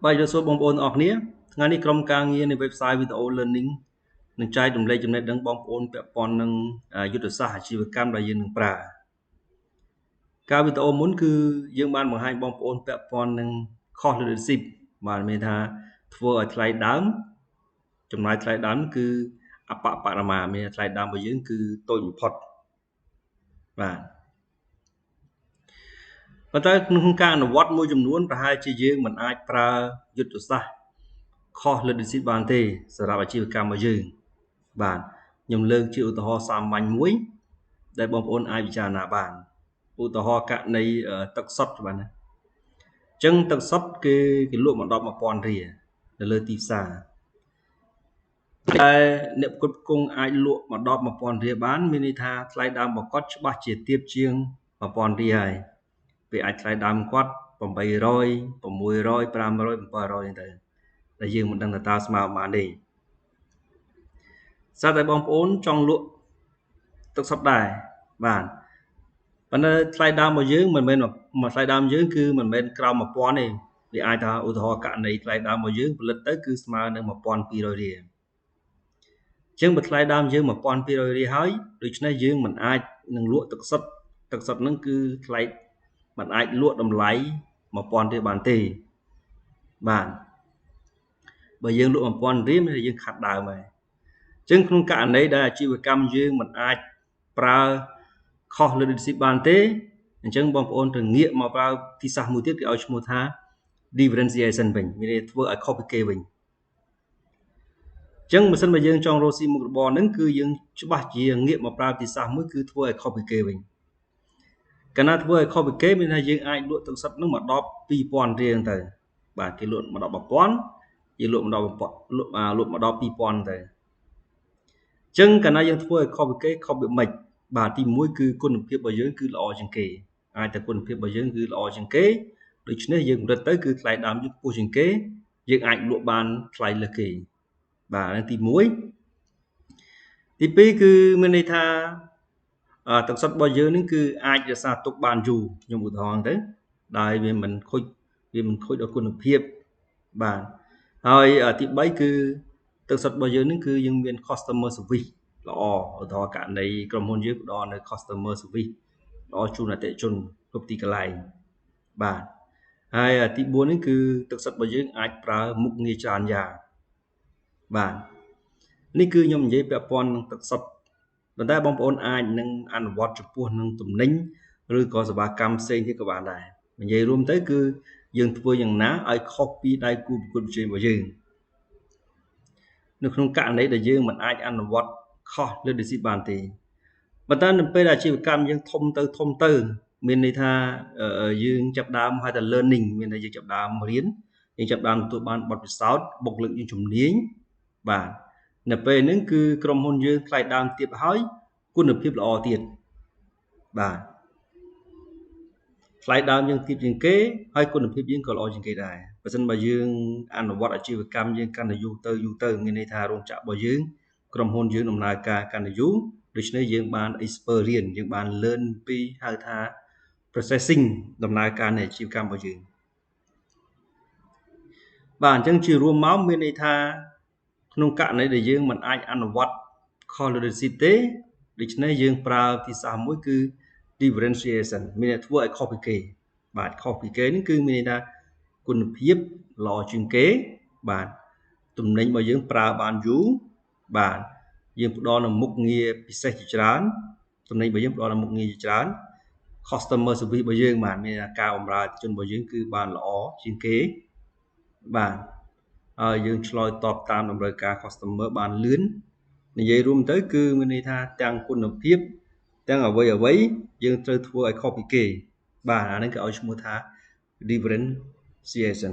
Bây giờ số bóng ôn ọt nia ngay đi trong càng ngheใน website video learning នឹងចែករំលែកចំណេះដឹងបងប្អូនពាក់ព័ន្ធនឹងយុទ្ធសាស្ត្រអាជីវកម្មដែលយើងនឹងប្រើការវីដេអូមុនគឺយើងបានបង្ហាញបងប្អូនពាក់ព័ន្ធនឹង cost leadership បាទមានថាធ្វើឲ្យថ្លៃដើមចំណាយថ្លៃដើមគឺអបបរមាមានថ្លៃដើមរបស់យើងគឺតូចបំផុតបាទប៉ុន្តែក្នុងការអនុវត្តមួយចំនួនប្រហែលជាយើងមិនអាចប្រើយុទ្ធសាស្ត្រ cost leadership បានទេសម្រាប់អាជីវកម្មរបស់យើងបាទខ្ញុំលើកជាឧទាហរណ៍សាមញ្ញមួយដែលបងប្អូនអាចពិចារណាបានឧទាហរណ៍ករណីទឹកសុទ្ធបាទណាអញ្ចឹងទឹកសុទ្ធគេលក់មកដល់ 1000 រៀលនៅលើទីផ្សារតែអ្នកផ្គត់ផ្គង់អាចលក់មកដល់ 1000 រៀលបានមានន័យថាថ្លៃដើមរបស់គាត់ច្បាស់ជាទាបជាង 1000 រៀលហើយពេលអាចថ្លៃដើមគាត់800 600 500 700ហ្នឹងទៅតែយើងមិនដឹងថាតើស្មើប៉ុន្មានទេស្រាប់តែបងប្អូនចង់លក់ទឹកសុទ្ធដែរបាទប៉ុន្តែថ្លៃដើមរបស់យើងមិនមែនថ្លៃដើមយើងគឺមិនមែនក្រោម 1000 ទេវាអាចថាឧទាហរណ៍ករណីថ្លៃដើមរបស់យើងផលិតទៅគឺស្មើនឹង 1200 រៀលអញ្ចឹងបើថ្លៃដើមយើង 1200 រៀលហើយដូច្នេះយើងមិនអាចនឹងលក់ទឹកសុទ្ធហ្នឹងគឺថ្លៃមិនអាចលក់តម្លៃ 1000 រៀលបានទេបាទបើយើងលក់ 1000 រៀលមានតែយើងខាត់ដើមហើយអញ្ចឹងក្នុងករណីដែលអាជីវកម្មយើងមិនអាចប្រើ cost leadership បានទេអញ្ចឹងបងប្អូនត្រូវងាកមកប្រើទីសាស្ត្រមួយទៀតគេឲ្យឈ្មោះថា differentiation វិញមានន័យធ្វើឲ្យខុសពីគេវិញអញ្ចឹងបើសិនបើយើងចង់រកស៊ីមុខរបរហ្នឹងគឺយើងច្បាស់ជាងាកមកប្រើទីសាស្ត្រមួយគឺធ្វើឲ្យខុសពីគេវិញកាលណាធ្វើឲ្យខុសពីគេមានថាយើងអាចលក់ទឹកសុទ្ធហ្នឹងមកដល់ 2000 រៀលទៅបាទគេលក់មកដល់ 1000 យើងលក់មកដល់ លក់មកដល់ 2000 ទៅអញ្ចឹងកាលណាយើងធ្វើឲ្យខុសពីគេខុសពីម៉េចបាទទី1គឺគុណភាពរបស់យើងគឺល្អជាងគេអាចតែគុណភាពរបស់យើងគឺល្អជាងគេដូច្នេះយើងកម្រិតទៅគឺថ្លៃដើមយើងខ្ពស់ជាងគេយើងអាចលក់បានថ្លៃលើសគេបាទហ្នឹងទី1ទី2គឺមានន័យថាទឹកសុទ្ធរបស់យើងនេះគឺអាចរក្សាទុកបានយូរខ្ញុំឧទាហរណ៍ទៅដោយវាមិនខូចដល់គុណភាពបាទហើយទី3គឺទឹកសុទ្ធរបស់យើងនេះគឺយើងមាន customer service ល្អឧទាហរណ៍ករណីក្រុមហ៊ុនយើងផ្ដល់នៅ customer service ល្អជូនអតិថិជនគ្រប់ទីកន្លែងបាទហើយទី4នេះគឺទឹកសុទ្ធរបស់យើងអាចប្រើមុខងារច្រើនយ៉ាងបាទនេះគឺខ្ញុំនិយាយពាក់ព័ន្ធនឹងទឹកសុទ្ធប៉ុន្តែបងប្អូនអាចនឹងអនុវត្តចំពោះនឹងទំនិញឬក៏សេវាកម្មផ្សេងទៀតក៏បានដែរនិយាយរួមទៅគឺយើងធ្វើយ៉ាងណាឲ្យខុសពីដៃគូប្រកួតប្រជែងរបស់យើងនៅក្នុងករណីដែលយើងមិនអាចអនុវត្ត cost leadership បានទេប៉ុន្តែនៅពេលអាជីវកម្មយើងធំទៅមានន័យថាយើងចាប់ដើមហៅថា learning មានន័យយើងចាប់ដើមរៀនយើងចាប់ដើមទទួលបានបទពិសោធន៍បុគ្គលិកយើងជំនាញបាទនៅពេលហ្នឹងគឺក្រុមហ៊ុនយើងថ្លៃដើមទាបហើយគុណភាពល្អទៀតបាទថ្លៃដើមយើងទាបជាងគេហើយគុណភាពយើងក៏ល្អជាងគេដែរបើមិនបើយើងអនុវត្តអាជីវកម្មយើងកាន់តែយូរទៅមានន័យថារោងចក្ររបស់យើងក្រុមហ៊ុនយើងដំណើរការកាន់តែយូរដូច្នេះយើងបាន experience យើងបាន learn ពីហៅថា processing ដំណើរការនៃអាជីវកម្មរបស់យើងបាទអញ្ចឹងជារួមមកមានន័យថាក្នុងករណីដែលយើងមិនអាចអនុវត្ត cost leadership ទេដូច្នេះយើងប្រើភាសាមួយគឺ differentiation មានន័យធ្វើឲ្យខុសពីគេបាទខុសពីគេនេះគឺមានន័យថាគុណភាពល្អជាងគេបាទទំនិញរបស់យើងប្រើបានយូរបាទយើងផ្ដល់នៅមុខងារពិសេសជាច្រើនទំនិញរបស់យើងផ្ដល់នៅមុខងារជាច្រើន customer service របស់យើងបាទមានការបម្រើអតិថិជនរបស់យើងគឺបានល្អជាងគេបាទហើយយើងឆ្លើយតបតាមតម្រូវការ customer បានលឿននិយាយរួមទៅគឺមានន័យថាទាំងគុណភាពទាំងអ្វីយើងត្រូវធ្វើឲ្យខុសពីគេបាទអានេះគេឲ្យឈ្មោះថា differentiation